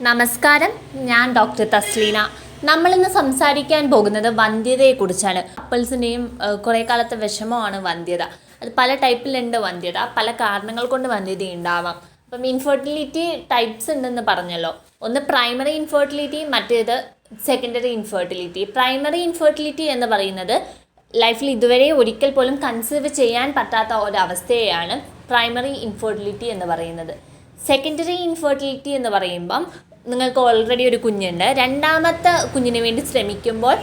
നമസ്കാരം, ഞാൻ ഡോക്ടർ തസ്ലീന. നമ്മളിന്ന് സംസാരിക്കാൻ പോകുന്നത് വന്ധ്യതയെക്കുറിച്ചാണ്. കപ്പിൾസിൻ്റെയും കുറേ കാലത്തെ വിഷമമാണ് വന്ധ്യത. അത് പല ടൈപ്പിലുണ്ട് വന്ധ്യത, പല കാരണങ്ങൾ കൊണ്ട് വന്ധ്യത ഉണ്ടാവാം. അപ്പം ഇൻഫെർട്ടിലിറ്റി ടൈപ്സ് ഉണ്ടെന്ന് പറഞ്ഞല്ലോ. ഒന്ന് പ്രൈമറി ഇൻഫെർട്ടിലിറ്റി, മറ്റേത് സെക്കൻഡറി ഇൻഫെർട്ടിലിറ്റി. പ്രൈമറി ഇൻഫെർട്ടിലിറ്റി എന്ന് പറയുന്നത് ലൈഫിൽ ഇതുവരെ ഒരിക്കൽ പോലും കൺസീവ് ചെയ്യാൻ പറ്റാത്ത ഒരവസ്ഥയെയാണ് പ്രൈമറി ഇൻഫെർട്ടിലിറ്റി എന്ന് പറയുന്നത്. സെക്കൻഡറി ഇൻഫെർട്ടിലിറ്റി എന്ന് പറയുമ്പം നിങ്ങൾക്ക് ഓൾറെഡി ഒരു കുഞ്ഞുണ്ട്, രണ്ടാമത്തെ കുഞ്ഞിന് വേണ്ടി ശ്രമിക്കുമ്പോൾ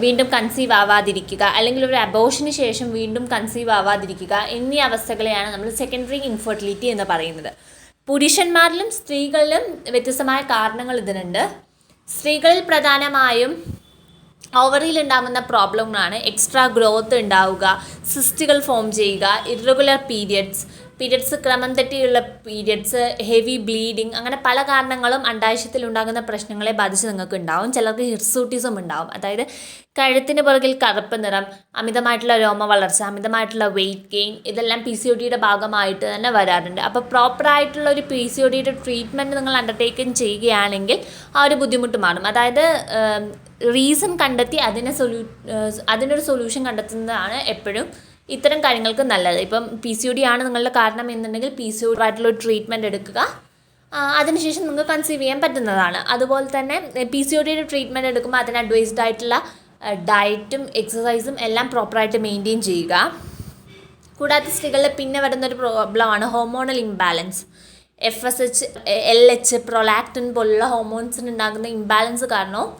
വീണ്ടും കൺസീവ് ആവാതിരിക്കുക, അല്ലെങ്കിൽ ഒരു അബോർഷന് ശേഷം വീണ്ടും കൺസീവ് ആവാതിരിക്കുക എന്നീ അവസ്ഥകളെയാണ് നമ്മൾ സെക്കൻഡറി ഇൻഫെർട്ടിലിറ്റി എന്ന് പറയുന്നത്. പുരുഷന്മാരിലും സ്ത്രീകളിലും വ്യത്യസ്തമായ കാരണങ്ങൾ ഇതിനുണ്ട്. സ്ത്രീകളിൽ പ്രധാനമായും ഓവറിയിൽ ഉണ്ടാകുന്ന പ്രോബ്ലങ്ങളാണ് എക്സ്ട്രാ ഗ്രോത്ത് ഉണ്ടാവുക, സിസ്റ്റുകൾ ഫോം ചെയ്യുക, ഇറഗുലർ പീരിയഡ്സ് ക്രമം തെറ്റിയുള്ള പീരിയഡ്സ്, ഹെവി ബ്ലീഡിങ്, അങ്ങനെ പല കാരണങ്ങളും അണ്ടാശയത്തിൽ ഉണ്ടാകുന്ന പ്രശ്നങ്ങളെ ബാധിച്ച് നിങ്ങൾക്ക് ഉണ്ടാവും. ചിലർക്ക് ഹിർസൂട്ടിസം ഉണ്ടാവും, അതായത് കഴുത്തിന് പുറകിൽ കറുപ്പ് നിറം, അമിതമായിട്ടുള്ള രോമ വളർച്ച, അമിതമായിട്ടുള്ള വെയിറ്റ് ഗെയിൻ, ഇതെല്ലാം PCODയുടെ ഭാഗമായിട്ട് തന്നെ വരാറുണ്ട്. അപ്പോൾ പ്രോപ്പറായിട്ടുള്ള ഒരു PCODയുടെ ട്രീറ്റ്മെൻറ്റ് നിങ്ങൾ അണ്ടർടേക്കിങ് ചെയ്യുകയാണെങ്കിൽ ആ ഒരു ബുദ്ധിമുട്ട് മാറും. അതായത് റീസൺ കണ്ടെത്തി അതിനൊരു സൊല്യൂഷൻ കണ്ടെത്തുന്നതാണ് എപ്പോഴും ഇത്തരം കാര്യങ്ങൾക്ക് നല്ലത്. ഇപ്പം PCOD ആണ് നിങ്ങളുടെ കാരണം എന്നുണ്ടെങ്കിൽ PCOD ആയിട്ടുള്ള ഒരു ട്രീറ്റ്മെൻറ്റ് എടുക്കുക, അതിനുശേഷം നിങ്ങൾക്ക് കൺസീവ് ചെയ്യാൻ പറ്റുന്നതാണ്. അതുപോലെ തന്നെ PCODയുടെ ട്രീറ്റ്മെൻറ്റ് എടുക്കുമ്പോൾ അതിന് അഡ്വൈസ്ഡ് ആയിട്ടുള്ള ഡയറ്റും എക്സസൈസും എല്ലാം പ്രോപ്പറായിട്ട് മെയിൻറ്റെയിൻ ചെയ്യുക. കൂടാതെ സ്ത്രീകളിൽ പിന്നെ വരുന്നൊരു പ്രോബ്ലമാണ് hormonal imbalance. FSH, LH, prolactin പോലുള്ള ഹോർമോൺസിന് ഉണ്ടാകുന്ന ഇംബാലൻസ് കാരണവും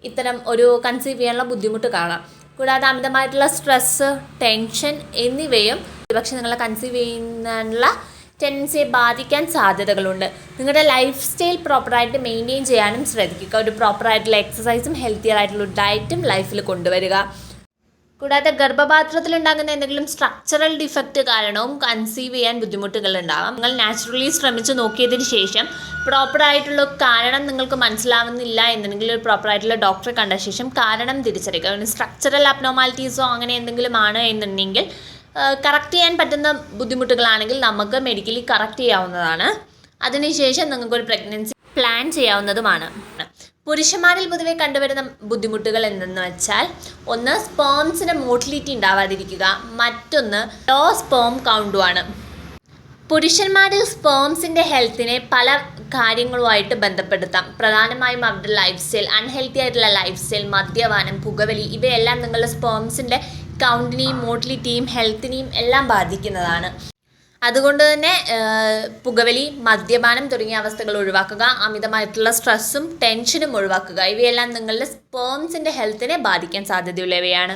ഇത്തരം ഒരു കൺസീവ് ചെയ്യാനുള്ള ബുദ്ധിമുട്ട് കാണാം. കൂടാതെ അമിതമായിട്ടുള്ള സ്ട്രെസ്സ്, ടെൻഷൻ എന്നിവയും പക്ഷേ നിങ്ങളെ കൺസീവ് ചെയ്യുന്നതിനുള്ള ടെൻഡൻസിയെ ബാധിക്കാൻ സാധ്യതകളുണ്ട്. നിങ്ങളുടെ ലൈഫ് സ്റ്റൈൽ പ്രോപ്പറായിട്ട് മെയിൻറ്റെയിൻ ചെയ്യാനും ശ്രദ്ധിക്കുക. ഒരു പ്രോപ്പറായിട്ടുള്ള എക്സസൈസും ഹെൽത്തിയർ ആയിട്ടുള്ള ഡയറ്റും ലൈഫിൽ കൊണ്ടുവരിക. കൂടാതെ ഗർഭപാത്രത്തിലുണ്ടാകുന്ന എന്തെങ്കിലും സ്ട്രക്ചറൽ ഡിഫക്റ്റ് കാരണവും കൺസീവ് ചെയ്യാൻ ബുദ്ധിമുട്ടുകൾ ഉണ്ടാകാം. നിങ്ങൾ നാച്ചുറലി ശ്രമിച്ച് നോക്കിയതിന് ശേഷം പ്രോപ്പറായിട്ടുള്ള കാരണം നിങ്ങൾക്ക് മനസ്സിലാവുന്നില്ല എന്നുണ്ടെങ്കിൽ ഒരു പ്രോപ്പറായിട്ടുള്ള ഡോക്ടറെ കണ്ട ശേഷം കാരണം തിരിച്ചറിയുക. സ്ട്രക്ചറൽ അബ്നോർമാലിറ്റീസോ അങ്ങനെ എന്തെങ്കിലും ആണ് എന്നുണ്ടെങ്കിൽ കറക്റ്റ് ചെയ്യാൻ പറ്റുന്ന ബുദ്ധിമുട്ടുകളാണെങ്കിൽ നമുക്ക് മെഡിക്കലി കറക്റ്റ് ചെയ്യാവുന്നതാണ്. അതിനുശേഷം നിങ്ങൾക്കൊരു പ്രഗ്നൻസി പ്ലാൻ ചെയ്യാവുന്നതുമാണ്. പുരുഷന്മാരിൽ പൊതുവെ കണ്ടുവരുന്ന ബുദ്ധിമുട്ടുകൾ എന്തെന്ന് വെച്ചാൽ, ഒന്ന് സ്പേംസിന് മോട്ടിലിറ്റി ഉണ്ടാവാതിരിക്കുക, മറ്റൊന്ന് ലോ സ്പേം കൗണ്ടുമാണ്. പുരുഷന്മാരിൽ സ്പേംസിൻ്റെ ഹെൽത്തിനെ പല കാര്യങ്ങളുമായിട്ട് ബന്ധപ്പെടുത്താം. പ്രധാനമായും അവരുടെ ലൈഫ് സ്റ്റൈൽ, അൺഹെൽത്തി ആയിട്ടുള്ള ലൈഫ് സ്റ്റൈൽ, മദ്യപാനം, പുകവലി, ഇവയെല്ലാം നിങ്ങളുടെ സ്പേംസിൻ്റെ കൗണ്ടിനെയും മോട്ടിലിറ്റിയും ഹെൽത്തിനെയും എല്ലാം ബാധിക്കുന്നതാണ്. അതുകൊണ്ട് തന്നെ പുകവലി, മദ്യപാനം തുടങ്ങിയ അവസ്ഥകൾ ഒഴിവാക്കുക, അമിതമായിട്ടുള്ള സ്ട്രെസ്സും ടെൻഷനും ഒഴിവാക്കുക. ഇവയെല്ലാം നിങ്ങളുടെ സ്പേംസിൻ്റെ ഹെൽത്തിനെ ബാധിക്കാൻ സാധ്യതയുള്ളവയാണ്.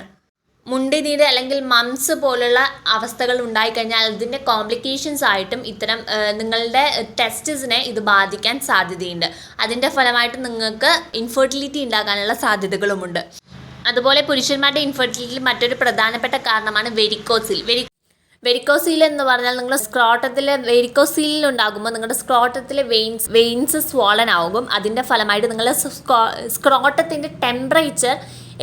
മുണ്ടിനീര് അല്ലെങ്കിൽ മംസ് പോലുള്ള അവസ്ഥകൾ ഉണ്ടായിക്കഴിഞ്ഞാൽ അതിൻ്റെ കോംപ്ലിക്കേഷൻസ് ആയിട്ടും ഇത്തരം നിങ്ങളുടെ ടെസ്റ്റിസിനെ ഇത് ബാധിക്കാൻ സാധ്യതയുണ്ട്. അതിൻ്റെ ഫലമായിട്ട് നിങ്ങൾക്ക് ഇൻഫെർട്ടിലിറ്റി ഉണ്ടാകാനുള്ള സാധ്യതകളുമുണ്ട്. അതുപോലെ പുരുഷന്മാരുടെ ഇൻഫെർട്ടിലിറ്റിയിൽ മറ്റൊരു പ്രധാനപ്പെട്ട കാരണമാണ് വെരിക്കോസീൽ എന്ന് പറഞ്ഞാൽ നിങ്ങൾ സ്ക്രോട്ടത്തിലെ വെരിക്കോസീലിൽ ഉണ്ടാകുമ്പോൾ നിങ്ങളുടെ സ്ക്രോട്ടത്തിലെ വെയിൻസ് സ്വോളൻ ആകും. അതിൻ്റെ ഫലമായിട്ട് നിങ്ങളുടെ സ്ക്രോട്ടത്തിൻ്റെ ടെമ്പറേച്ചർ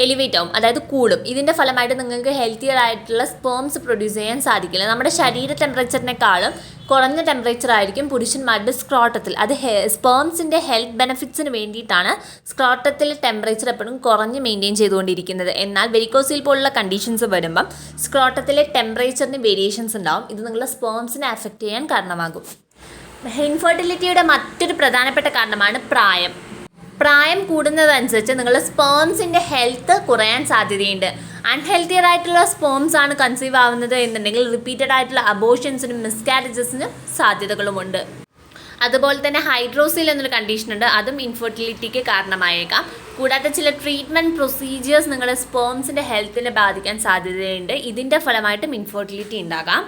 എലിവേറ്റ് ആവും, അതായത് കൂടും. ഇതിൻ്റെ ഫലമായിട്ട് നിങ്ങൾക്ക് ഹെൽത്തിയർ ആയിട്ടുള്ള സ്പേംസ് പ്രൊഡ്യൂസ് ചെയ്യാൻ സാധിക്കില്ല. നമ്മുടെ ശരീര ടെമ്പറേച്ചറിനേക്കാളും കുറഞ്ഞ ടെമ്പറേച്ചർ ആയിരിക്കും പുരുഷന്മാരുടെ സ്ക്രോട്ടത്തിൽ. അത് സ്പേംസിൻ്റെ ഹെൽത്ത് ബെനിഫിറ്റ്സിന് വേണ്ടിയിട്ടാണ് സ്ക്രോട്ടത്തിലെ ടെമ്പറേച്ചർ എപ്പോഴും കുറഞ്ഞ് മെയിൻറ്റെയിൻ ചെയ്തുകൊണ്ടിരിക്കുന്നത്. എന്നാൽ വെരിക്കോസീൽ പോലുള്ള കണ്ടീഷൻസ് വരുമ്പം സ്ക്രോട്ടത്തിലെ ടെമ്പറേച്ചറിന് വേരിയേഷൻസ് ഉണ്ടാവും. ഇത് നിങ്ങളുടെ സ്പേംസിനെ അഫക്റ്റ് ചെയ്യാൻ കാരണമാകും. ഇൻഫെർട്ടിലിറ്റിയുടെ മറ്റൊരു പ്രധാനപ്പെട്ട കാരണമാണ് പ്രായം കൂടുന്നതനുസരിച്ച് നിങ്ങളുടെ സ്പേംസിൻ്റെ ഹെൽത്ത് കുറയാൻ സാധ്യതയുണ്ട്. അൺഹെൽത്തിയർ ആയിട്ടുള്ള സ്പേംസ് ആണ് കൺസീവ് ആവുന്നത് എന്നുണ്ടെങ്കിൽ റിപ്പീറ്റഡ് ആയിട്ടുള്ള അബോർഷൻസിനും മിസ്കാരേജസിനും സാധ്യതകളുമുണ്ട്. അതുപോലെ തന്നെ ഹൈഡ്രോസിൽ എന്നൊരു കണ്ടീഷൻ ഉണ്ട്, അതും ഇൻഫെർട്ടിലിറ്റിക്ക് കാരണമായേക്കാം. കൂടാതെ ചില ട്രീറ്റ്മെൻറ്റ് പ്രൊസീജിയേഴ്സ് നിങ്ങളുടെ സ്പേംസിൻ്റെ ഹെൽത്തിനെ ബാധിക്കാൻ സാധ്യതയുണ്ട്. ഇതിൻ്റെ ഫലമായിട്ടും ഇൻഫെർട്ടിലിറ്റി ഉണ്ടാകാം.